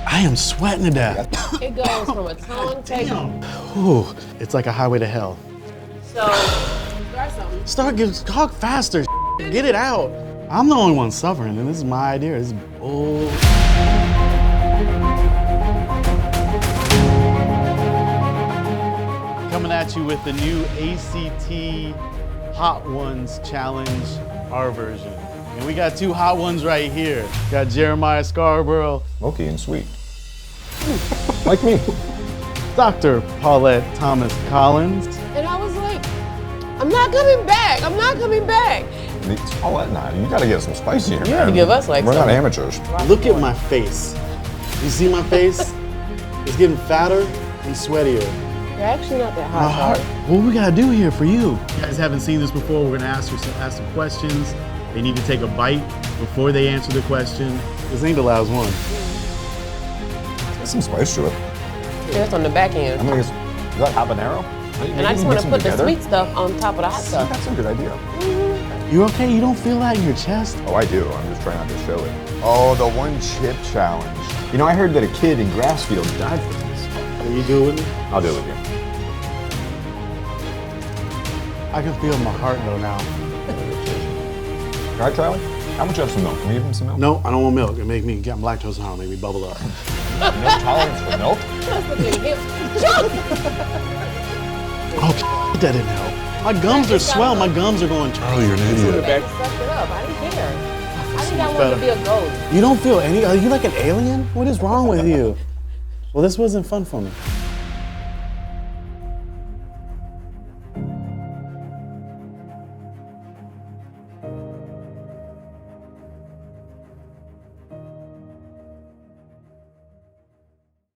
I am sweating to death. It goes from a tongue taste. Ooh, it's like a highway to hell. So, start something. Talk faster. Get it out. I'm the only one suffering, and this is my idea. This is bull. Coming at you with the new ACT Hot Ones Challenge, our version. And we got two hot ones right here. Got Jeremiah Scarborough. Smoky and sweet. Like me. Dr. Paulette Thomas Collins. And I was like, I'm not coming back. I'm not coming back. It's Paulette and I. You gotta get some spice here, man. You gotta give us like We're not some. amateurs. Look at my face. You see my face? It's getting fatter and sweatier. You're actually not that My hot. heart. What we gotta do here for you? You guys haven't seen this before. We're gonna ask some questions. They need to take a bite before they answer the question. This ain't the last one. There's some spice to it. Yeah, that's on the back end. I mean, is that habanero? And I just want to put the sweet stuff on top of the hot stuff. That's a good idea. You okay? You don't feel that in your chest? Oh, I do. I'm just trying not to show it. Oh, the one chip challenge. You know, I heard that a kid in Grassfield died from this. Are you do it with me? I'll do it with you. I can feel my heart though now. All right, Charlie? How much of some milk? Can we give him some milk? No, I don't want milk. I'm lactose intolerant. Make me bubble up. No tolerance for milk? Oh, that didn't help. My gums are swelling. My gums are going. Charlie, you're an idiot. I sucked it up. I didn't care. I think I wanted to be a ghost. You don't feel any? Are you like an alien? What is wrong with you? Well, this wasn't fun for me.